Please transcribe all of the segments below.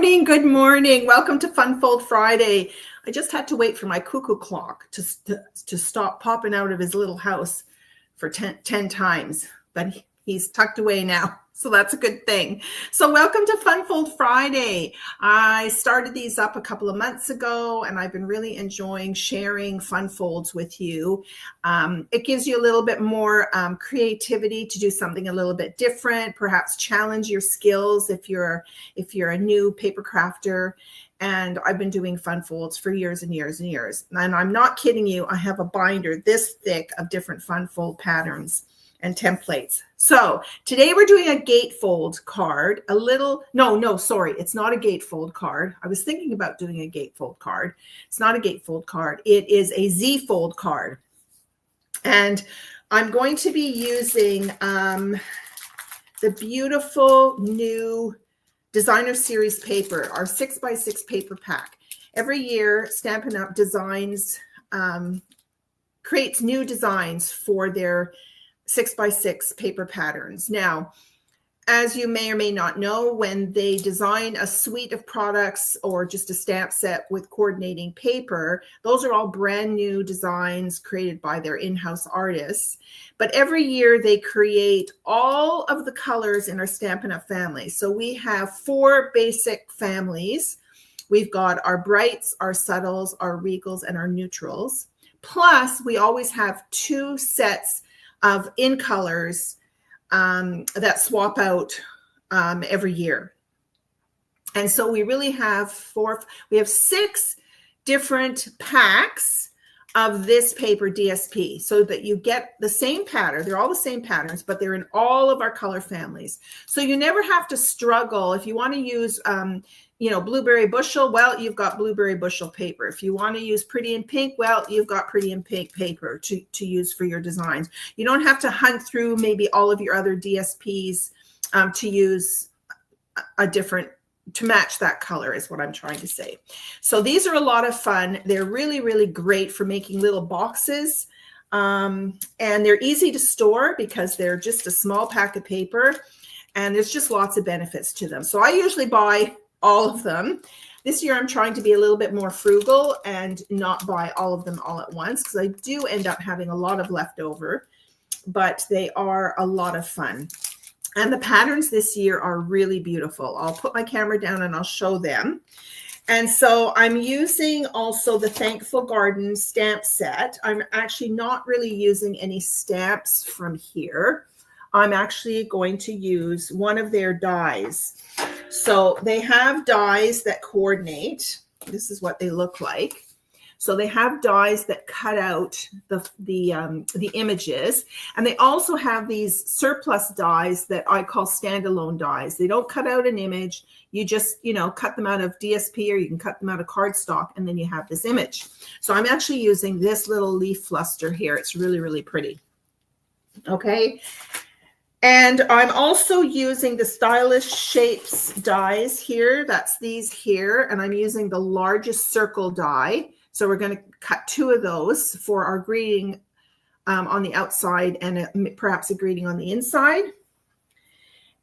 morning. Good morning. Welcome to Fun Fold Friday. I just had to wait for my cuckoo clock to stop popping out of his little house for 10 times, but he's tucked away now. So that's a good thing. So welcome to Fun Fold Friday. I started these up a couple of months ago, and I've been really enjoying sharing fun folds with you. It gives you a little bit more creativity to do something a little bit different, perhaps challenge your skills if you're a new paper crafter. And I've been doing fun folds for years and years and years. And I'm not kidding you. I have a binder this thick of different fun fold patterns and templates. So today we're doing a gatefold card, sorry, it's not a gatefold card. I was thinking about doing a gatefold card. It's not a gatefold card. It is a Z-fold card. And I'm going to be using the beautiful new designer series paper, our 6x6 paper pack. Every year, Stampin' Up designs, creates new designs for their 6x6 paper patterns. Now, as you may or may not know, when they design a suite of products or just a stamp set with coordinating paper, those are all brand new designs created by their in-house artists. But every year they create all of the colors in our Stampin' Up family. So we have 4 basic families. We've got our brights, our subtles, our regals, and our neutrals. Plus, we always have 2 sets of in colors that swap out every year. And so we really have 6 different packs of this paper DSP so that you get the same pattern. They're all the same patterns, but they're in all of our color families. So you never have to struggle. If you want to use blueberry bushel, well, you've got blueberry bushel paper. If you want to use pretty in pink, well, you've got pretty in pink paper to use for your designs. You don't have to hunt through maybe all of your other DSPs to use to match that color is what I'm trying to say. So these are a lot of fun. They're really, really great for making little boxes. And they're easy to store because they're just a small pack of paper. And there's just lots of benefits to them. So I usually buy all of them. This year I'm trying to be a little bit more frugal and not buy all of them all at once because I do end up having a lot of leftover, but they are a lot of fun. And the patterns this year are really beautiful. I'll put my camera down and I'll show them. And so I'm using also the Thankful Garden stamp set. I'm actually not really using any stamps from here. I'm actually going to use one of their dies. So they have dies that coordinate. This is what they look like. So they have dies that cut out the images. And they also have these surplus dies that I call standalone dies. They don't cut out an image. You just, cut them out of DSP or you can cut them out of cardstock and then you have this image. So I'm actually using this little leaf fluster here. It's really, really pretty. Okay. And I'm also using the Stylish Shapes dies here. That's these here. And I'm using the largest circle die. So we're going to cut 2 of those for our greeting on the outside and perhaps a greeting on the inside.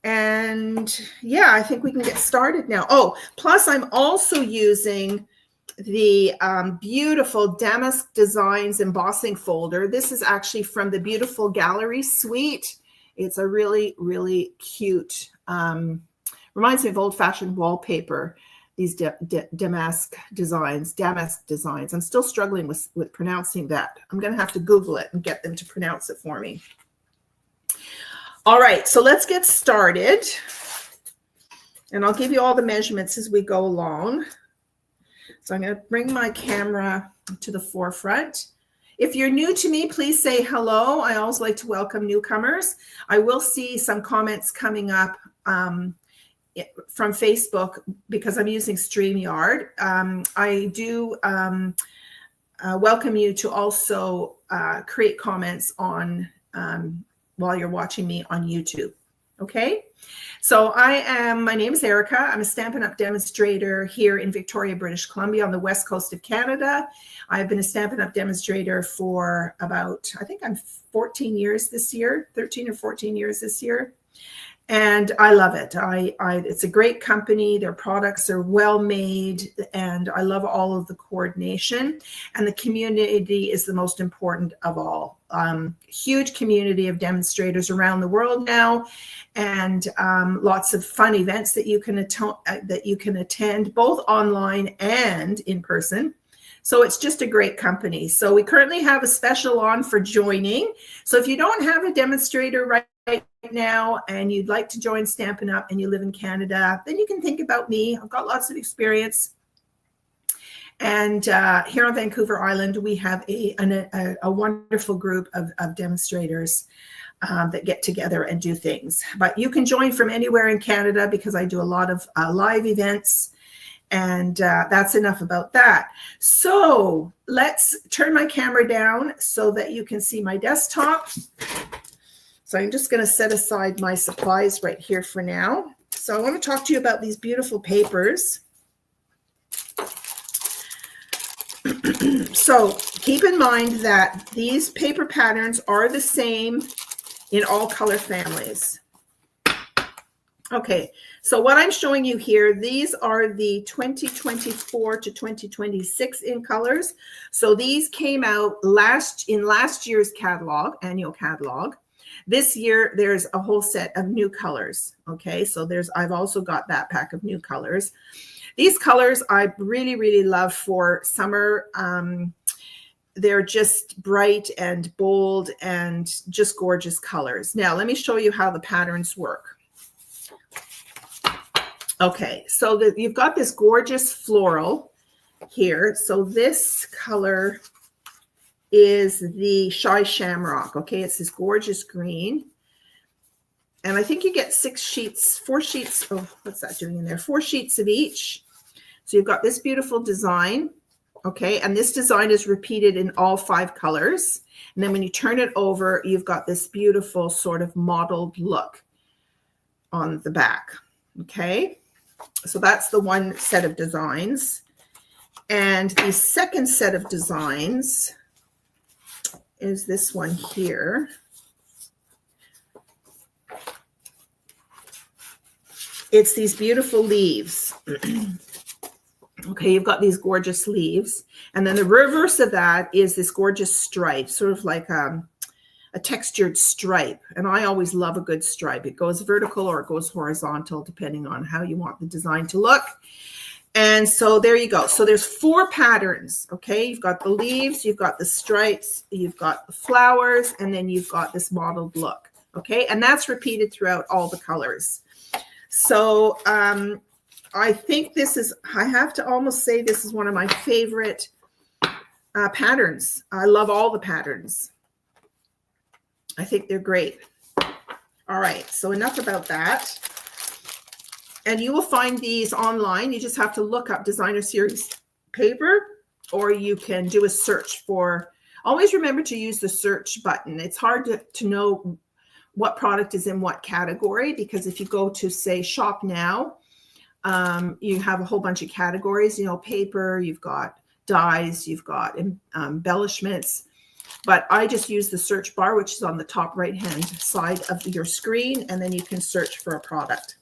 And yeah, I think we can get started now. Oh, plus I'm also using the beautiful Damask Designs embossing folder. This is actually from the Beautiful Gallery Suite. It's a really, really cute, reminds me of old-fashioned wallpaper, these Damask designs. I'm still struggling with pronouncing that. I'm going to have to Google it and get them to pronounce it for me. All right, so let's get started. And I'll give you all the measurements as we go along. So I'm going to bring my camera to the forefront. If you're new to me, please say hello. I always like to welcome newcomers. I will see some comments coming up from Facebook because I'm using StreamYard. I do welcome you to also create comments on while you're watching me on YouTube. Okay, so my name is Erica. I'm a Stampin' Up demonstrator here in Victoria, British Columbia on the west coast of Canada. I've been a Stampin' Up demonstrator for about, I think I'm 14 years this year, 13 or 14 years this year. And I love it. It's a great company. Their products are well made, and I love all of the coordination. And the community is the most important of all. Huge community of demonstrators around the world now, and lots of fun events that you can attend, both online and in person. So it's just a great company. So we currently have a special on for joining. So if you don't have a demonstrator right now and you'd like to join Stampin' Up and you live in Canada, then you can think about me. I've got lots of experience. And here on Vancouver Island, we have a wonderful group of demonstrators that get together and do things. But you can join from anywhere in Canada because I do a lot of live events. And that's enough about that. So let's turn my camera down so that you can see my desktop. So I'm just going to set aside my supplies right here for now. So I want to talk to you about these beautiful papers. So keep in mind that these paper patterns are the same in all color families. Okay, so what I'm showing you here, these are the 2024 to 2026 in colors. So these came out in last year's catalog, annual catalog. This year, there's a whole set of new colors. Okay, so I've also got that pack of new colors. These colors I really, really love for summer. They're just bright and bold and just gorgeous colors. Now, let me show you how the patterns work. Okay, so you've got this gorgeous floral here. So this color is the Shy Shamrock. Okay, it's this gorgeous green. And I think you get 4 sheets. Oh, what's that doing in there? 4 sheets of each. So you've got this beautiful design. Okay, and this design is repeated in all 5 colors. And then when you turn it over, you've got this beautiful sort of mottled look on the back. Okay. So that's the one set of designs. And the second set of designs is this one here. It's these beautiful leaves. Okay, you've got these gorgeous leaves. And then the reverse of that is this gorgeous stripe, sort of like a textured stripe. And I always love a good stripe. It goes vertical or it goes horizontal, depending on how you want the design to look. And so there you go. So there's 4 patterns. Okay, you've got the leaves, you've got the stripes, you've got the flowers, and then you've got this mottled look. Okay, and that's repeated throughout all the colors. So I think I have to almost say this is one of my favorite patterns. I love all the patterns. I think they're great. All right, so enough about that. And you will find these online. You just have to look up Designer Series paper, or you can do a search for, always remember to use the search button. It's hard to know what product is in what category, because if you go to, say, Shop Now, you have a whole bunch of categories, paper, you've got dyes, you've got embellishments. But I just use the search bar, which is on the top right-hand side of your screen, and then you can search for a product.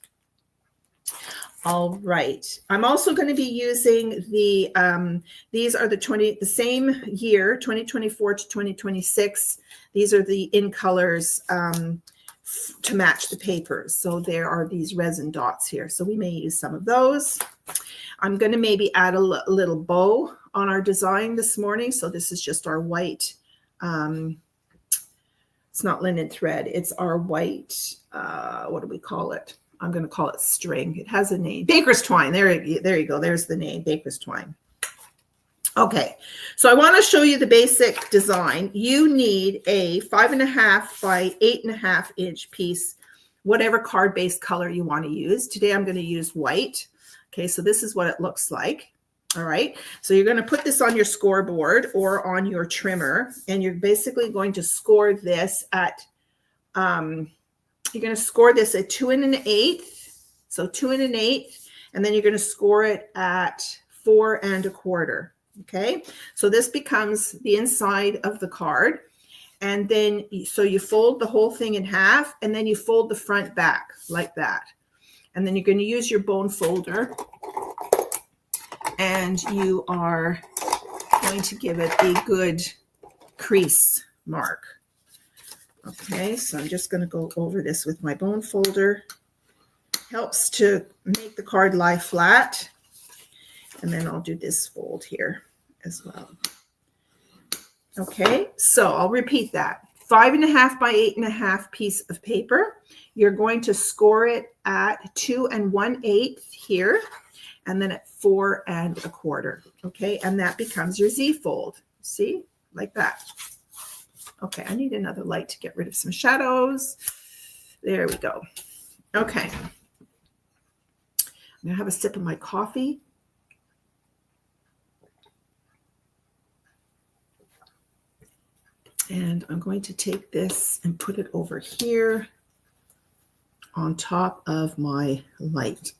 All right. I'm also going to be using these are the same year, 2024 to 2026. These are the in colors to match the papers. So there are these resin dots here. So we may use some of those. I'm going to maybe add a little bow on our design this morning. So this is just our white. It's not linen thread. It's our white, what do we call it? I'm going to call it string. It has a name. Baker's twine. There you go. There's the name, Baker's twine. Okay, so I want to show you the basic design. You need a 5.5 by 8.5 inch piece, whatever card-based color you want to use. Today I'm going to use white. Okay, so this is what it looks like. All right, so you're going to put this on your scoreboard or on your trimmer, and you're basically going to score this at, you're going to score this at 2 1/8. So 2 1/8, and then you're going to score it at 4 1/4. Okay, so this becomes the inside of the card. And then, so you fold the whole thing in half, and then you fold the front back like that. And then you're going to use your bone folder, and you are going to give it a good crease mark. Okay, so I'm just going to go over this with my bone folder. Helps to make the card lie flat. And then I'll do this fold here as well. Okay, so I'll repeat that. 5.5 by 8.5 piece of paper. You're going to score it at 2 1/8 here, and then at 4 1/4. Okay, and that becomes your Z fold. See, like that. Okay, I need another light to get rid of some shadows. There we go. Okay. I'm gonna have a sip of my coffee. And I'm going to take this and put it over here on top of my light.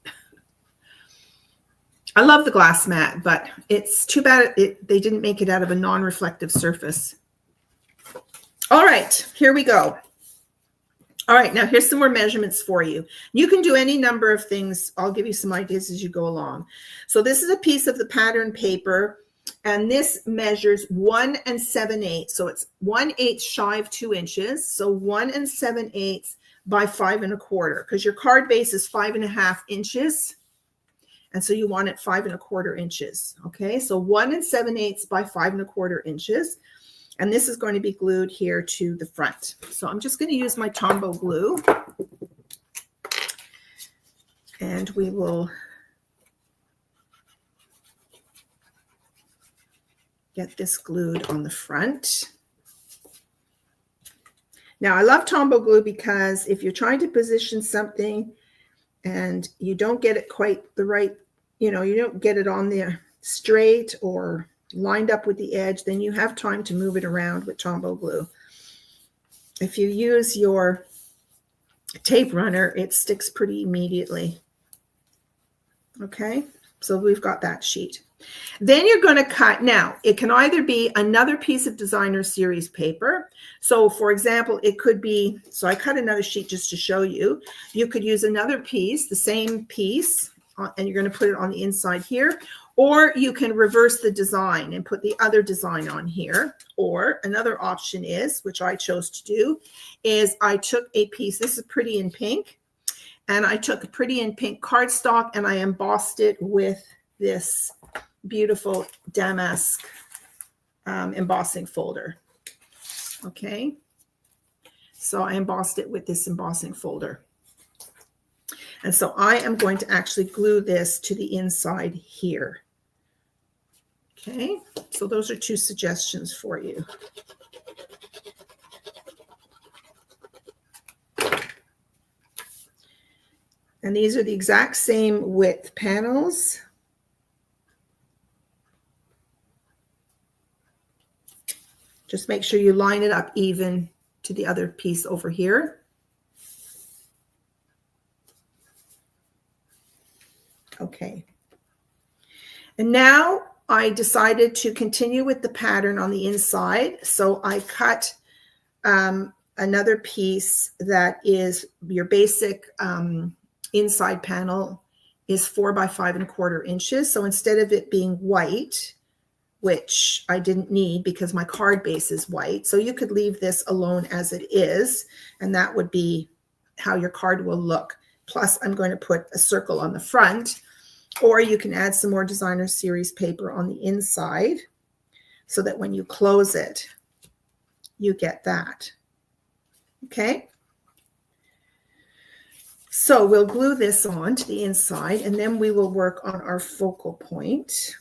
I love the glass mat, but it's too bad they didn't make it out of a non-reflective surface. All right, here we go. All right, now here's some more measurements for you. You can do any number of things. I'll give you some ideas as you go along. So this is a piece of the pattern paper, and this measures 1 7/8. So it's 1/8 shy of 2 inches. So 1 7/8 by 5 1/4, because your card base is 5.5 inches. And so you want it 5 1/4 inches. Okay, so 1 7/8 by 5 1/4 inches. And this is going to be glued here to the front. So I'm just going to use my Tombow glue. And we will get this glued on the front. Now, I love Tombow glue because if you're trying to position something and you don't get it quite the right, you don't get it on there straight or lined up with the edge, then you have time to move it around with Tombow glue. If you use your tape runner, it sticks pretty immediately. Okay, so we've got that sheet. Then you're going to cut. Now, it can either be another piece of designer series paper. So, for example, it could be, so I cut another sheet just to show you. You could use another piece, the same piece, and you're going to put it on the inside here. Or you can reverse the design and put the other design on here. Or another option is, which I chose to do, is I took a piece, this is Pretty in Pink, and I took a Pretty in Pink cardstock and I embossed it with this beautiful damask embossing folder. Okay, so I embossed it with this embossing folder. And so I am going to actually glue this to the inside here. Okay, so those are two suggestions for you. And these are the exact same width panels. Just make sure you line it up even to the other piece over here. Okay. And now I decided to continue with the pattern on the inside. So I cut another piece that is your basic inside panel is 4 by 5 1/4 inches. So instead of it being white, which I didn't need because my card base is white, so you could leave this alone as it is, and that would be how your card will look. Plus, I'm going to put a circle on the front, or you can add some more designer series paper on the inside so that when you close it, you get that. Okay. So we'll glue this on to the inside, and then we will work on our focal point.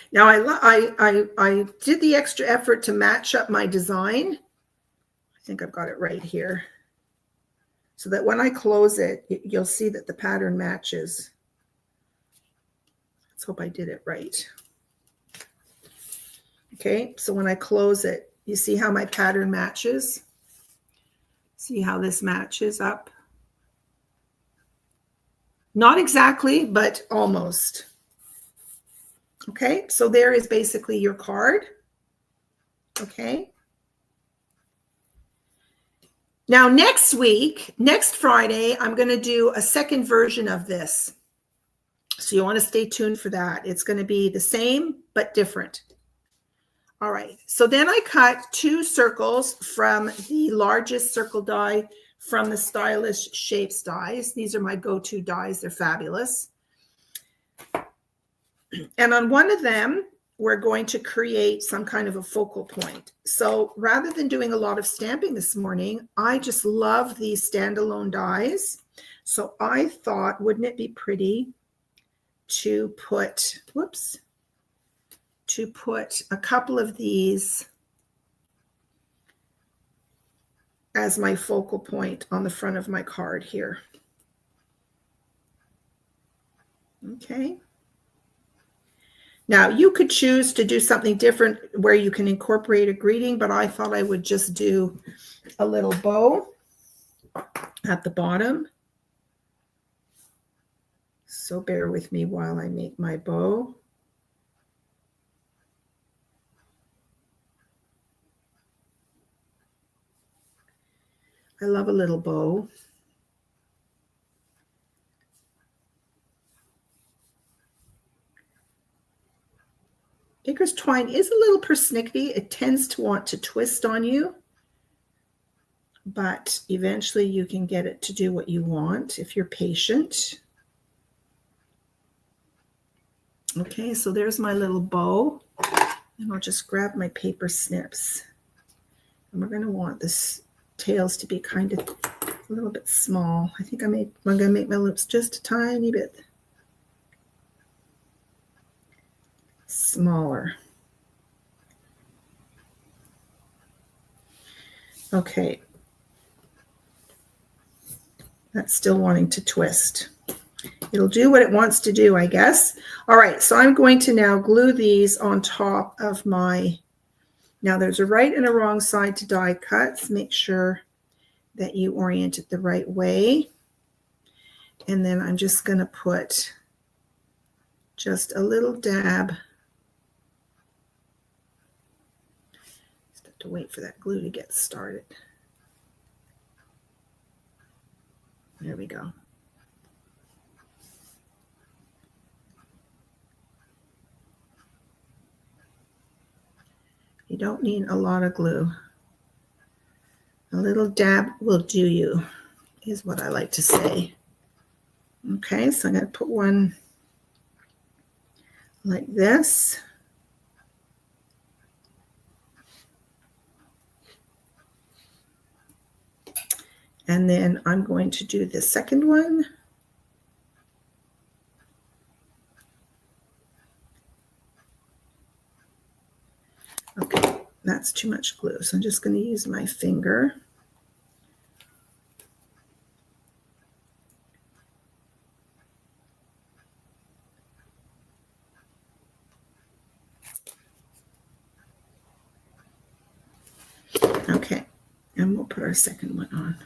Now, I did the extra effort to match up my design. I think I've got it right here. So that when I close it, you'll see that the pattern matches. Let's hope I did it right. Okay, so when I close it, You see how my pattern matches? See how this matches up? Not exactly, but almost. Okay, so there is basically your card. Okay. Now next week, next Friday, I'm going to do a second version of this. So you want to stay tuned for that. It's going to be the same, but different. All right, so then I cut 2 circles from the largest circle die from the Stylish Shapes dies. These are my go-to dies. They're fabulous. And on one of them, we're going to create some kind of a focal point. So rather than doing a lot of stamping this morning, I just love these standalone dies. So I thought, wouldn't it be pretty to put, a couple of these as my focal point on the front of my card here. Okay. Now you could choose to do something different where you can incorporate a greeting, but I thought I would just do a little bow at the bottom. So bear with me while I make my bow. I love a little bow. Baker's twine is a little persnickety. It tends to want to twist on you, but eventually you can get it to do what you want if you're patient. Okay, so there's my little bow, and I'll just grab my paper snips. And we're going to want this tails to be kind of a little bit small. I think I'm going to make my lips just a tiny bit smaller. Okay. That's still wanting to twist. It'll do what it wants to do, I guess. All right, so I'm going to now glue these on top of my, now there's a right and a wrong side to die cuts. Make sure that you orient it the right way. And then I'm just going to put just a little dab. Just have to wait for that glue to get started. There we go. You don't need a lot of glue. A little dab will do you, is what I like to say. Okay, so I'm going to put one like this. And then I'm going to do the second one. Okay, that's too much glue, so I'm just going to use my finger. Okay, and we'll put our second one on.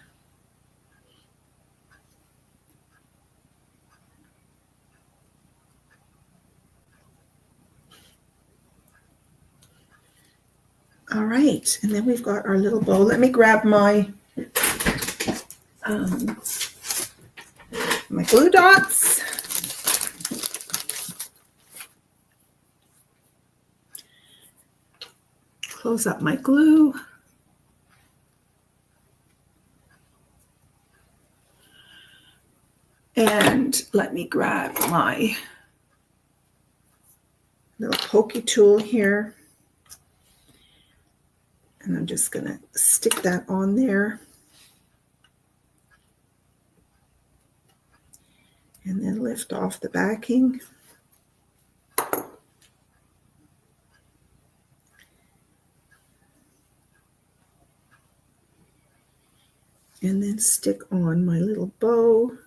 All right, and then we've got our little bow. Let me grab my my glue dots. Close up my glue. And let me grab my little pokey tool here. And I'm just going to stick that on there. And then lift off the backing. And then stick on my little bow.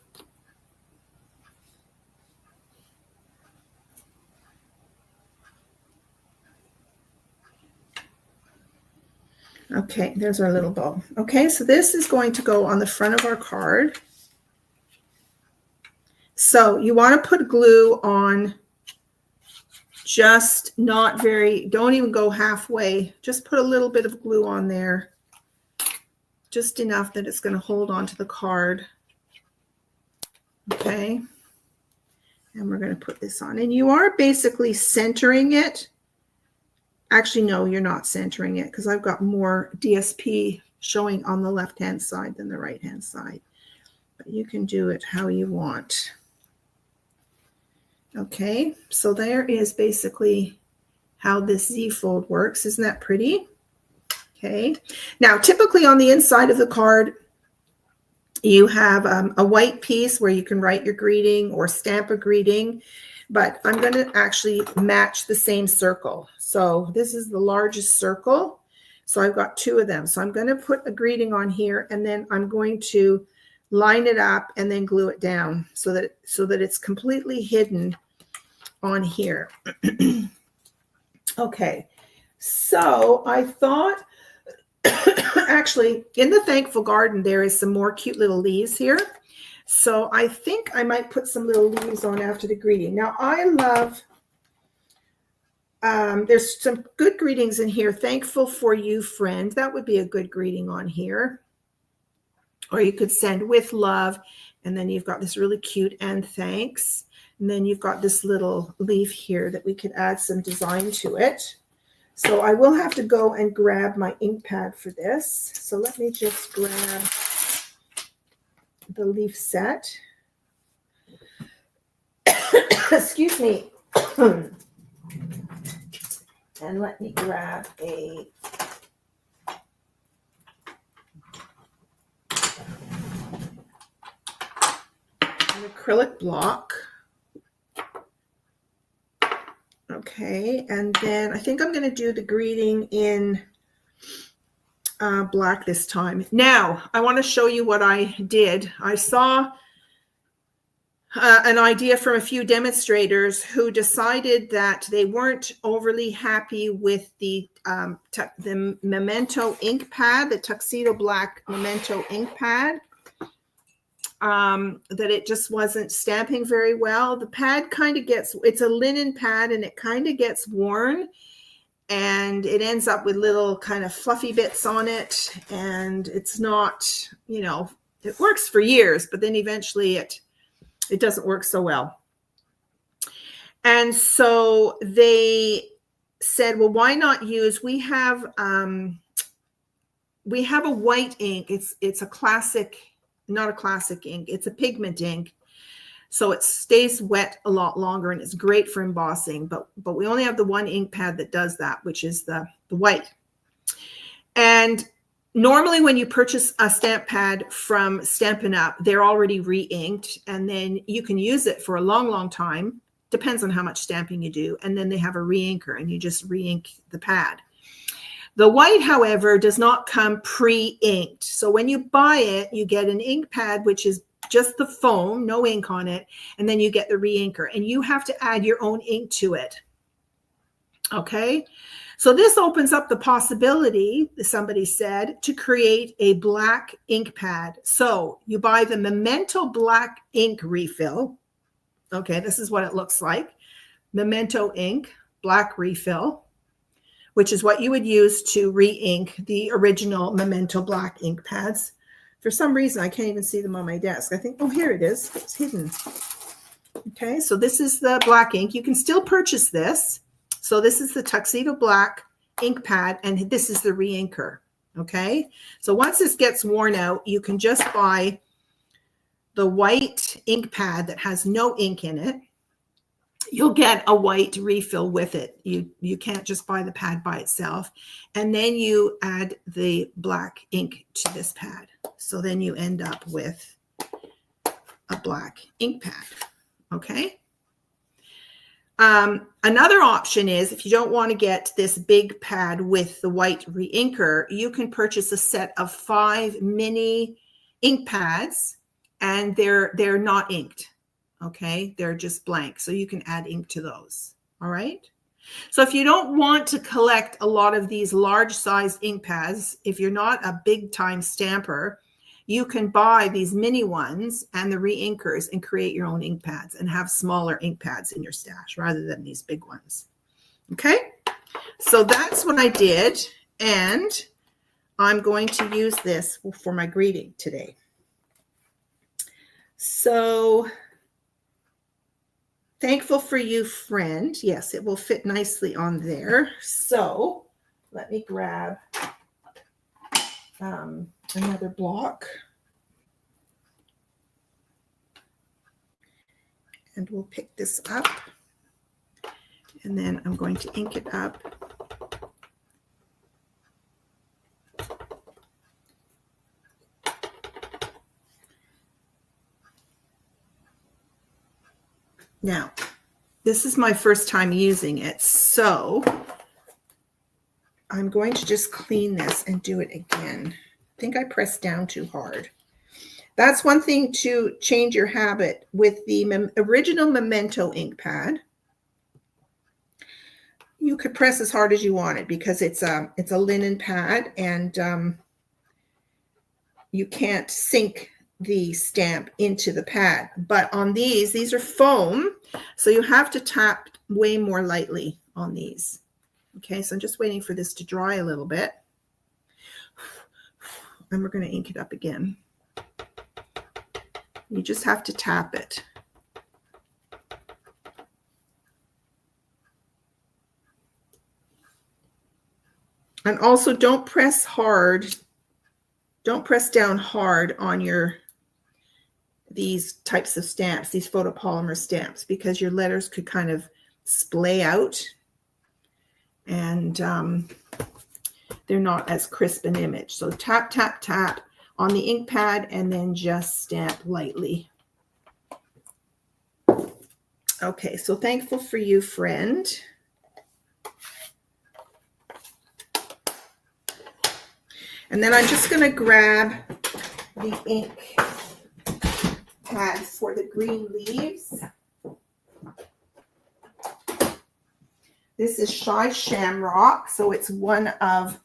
Okay, there's our little bow. Okay, so this is going to go on the front of our card. So you want to put glue on, just not very, don't even go halfway. Just put a little bit of glue on there, just enough that it's going to hold onto the card. Okay, and we're going to put this on. And you are basically centering it. Actually, no, you're not centering it because I've got more DSP showing on the left-hand side than the right-hand side. But you can do it how you want. Okay, so there is basically how this Z-fold works. Isn't that pretty? Okay, now typically on the inside of the card, you have a white piece where you can write your greeting or stamp a greeting, but I'm going to actually match the same circle. So this is the largest circle. So I've got two of them. So I'm going to put a greeting on here, and then I'm going to line it up and then glue it down so that it's completely hidden on here. Okay, so I thought actually in the Thankful Garden there is some more cute little leaves here, so I think I might put some little leaves on after the greeting. Now I love there's some good greetings in here. Thankful for you, friend. That would be a good greeting on here. Or you could send with love, and then you've got this really cute and thanks. And then you've got this little leaf here that we could add some design to it. So I will have to go and grab my ink pad for this. So let me just grab the leaf set. Excuse me. And let me grab an acrylic block. Okay, and then I think I'm going to do the greeting in black this time. Now, I want to show you what I did. I saw an idea from a few demonstrators who decided that they weren't overly happy with the Memento ink pad, the Tuxedo Black Memento ink pad. That it just wasn't stamping very well. The pad kind of gets, it's a linen pad, and it kind of gets worn, and it ends up with little kind of fluffy bits on it, and it's not, you know, it works for years, but then eventually it doesn't work so well. And so they said, well, why not use, we have a white ink. It's a classic, not a classic ink, it's a pigment ink, so it stays wet a lot longer, and it's great for embossing, but we only have the one ink pad that does that, which is the white. And normally when you purchase a stamp pad from Stampin' Up, they're already re-inked, and then you can use it for a long time, depends on how much stamping you do, and then they have a re-inker, and you just re-ink the pad. The white, however, does not come pre-inked. So when you buy it, you get an ink pad, which is just the foam, no ink on it, and then you get the re-inker, and you have to add your own ink to it. Okay, so this opens up the possibility, somebody said, to create a black ink pad. So you buy the Memento black ink refill. Okay, this is what it looks like. Memento ink, black refill, which is what you would use to re-ink the original Memento black ink pads. For some reason, I can't even see them on my desk. I think, oh, here it is. It's hidden. Okay, so this is the black ink. You can still purchase this. So this is the Tuxedo Black ink pad, and this is the re-inker. Okay, so once this gets worn out, you can just buy the white ink pad that has no ink in it. You'll get a white refill with it. You can't just buy the pad by itself. And then you add the black ink to this pad. So then you end up with a black ink pad. Okay. Another option is, if you don't want to get this big pad with the white re-inker, you can purchase a set of 5 mini ink pads, and they're not inked. Okay, they're just blank, so you can add ink to those. All right, So if you don't want to collect a lot of these large sized ink pads, if you're not a big time stamper, you can buy these mini ones and the re-inkers and create your own ink pads and have smaller ink pads in your stash rather than these big ones. Okay, so that's what I did, and I'm going to use this for my greeting today. So thankful for you, friend. Yes, it will fit nicely on there. So let me grab another block. And we'll pick this up. And then I'm going to ink it up. Now, this is my first time using it, so I'm going to just clean this and do it again. I think I pressed down too hard. That's one thing to change your habit with the original Memento ink pad. You could press as hard as you wanted because it's a linen pad, and you can't sink the stamp into the pad. But on these are foam, so you have to tap way more lightly on these. Okay, so I'm just waiting for this to dry a little bit. And we're going to ink it up again. You just have to tap it. And also don't press hard. Don't press down hard on these types of stamps, these photopolymer stamps, because your letters could kind of splay out, and they're not as crisp an image. So tap, tap, tap on the ink pad and then just stamp lightly. Okay, so thankful for you, friend. And then I'm just going to grab the ink pad for the green leaves. This is Shy Shamrock, so it's one of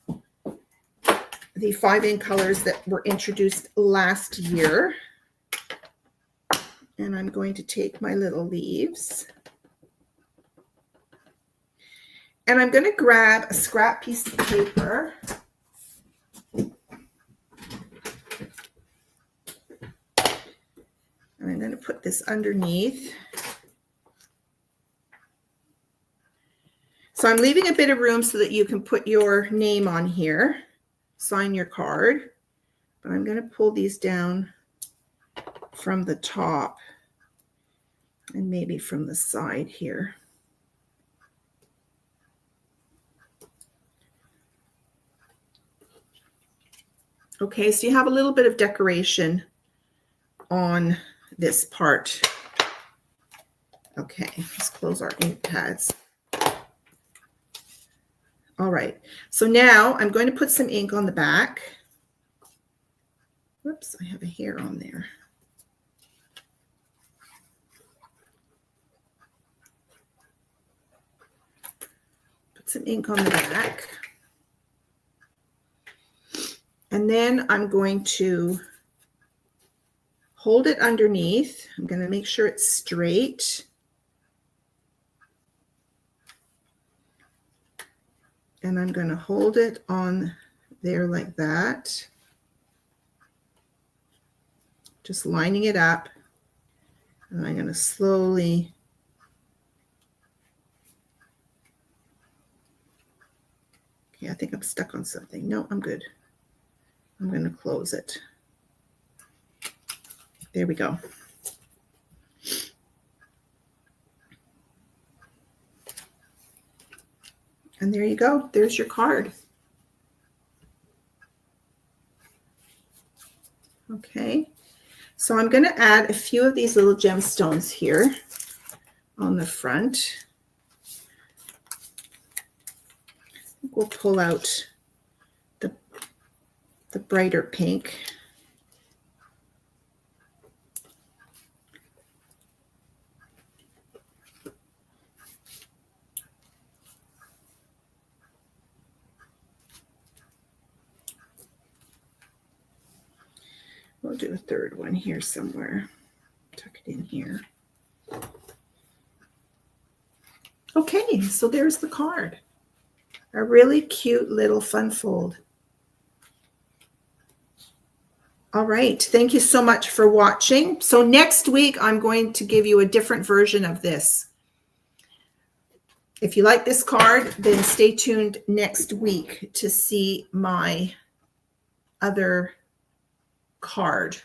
the 5 ink colors that were introduced last year. And I'm going to take my little leaves. And I'm going to grab a scrap piece of paper. And I'm going to put this underneath. So I'm leaving a bit of room so that you can put your name on here, sign your card. But I'm going to pull these down from the top and maybe from the side here. Okay, so you have a little bit of decoration on this part. Okay, let's close our ink pads. All right, so now I'm going to put some ink on the back. Whoops, I have a hair on there. Put some ink on the back. And then I'm going to hold it underneath. I'm going to make sure it's straight. And I'm going to hold it on there like that. Just lining it up. And I'm going to slowly I think I'm stuck on something. No, I'm good. I'm going to close it. There we go. And there you go. There's your card. Okay. So I'm going to add a few of these little gemstones here on the front. We'll pull out the brighter pink. We'll do a third one here somewhere. Tuck it in here. Okay, so there's the card. A really cute little fun fold. All right, thank you so much for watching. So next week, I'm going to give you a different version of this. If you like this card, then stay tuned next week to see my other card.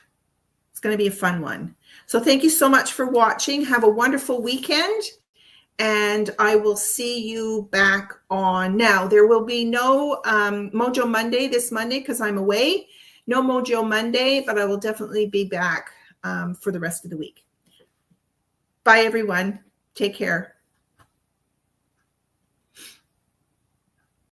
It's going to be a fun one. So thank you so much for watching. Have a wonderful weekend. And I will see you back on. Now, there will be no Mojo Monday this Monday because I'm away. No Mojo Monday, but I will definitely be back for the rest of the week. Bye, everyone. Take care.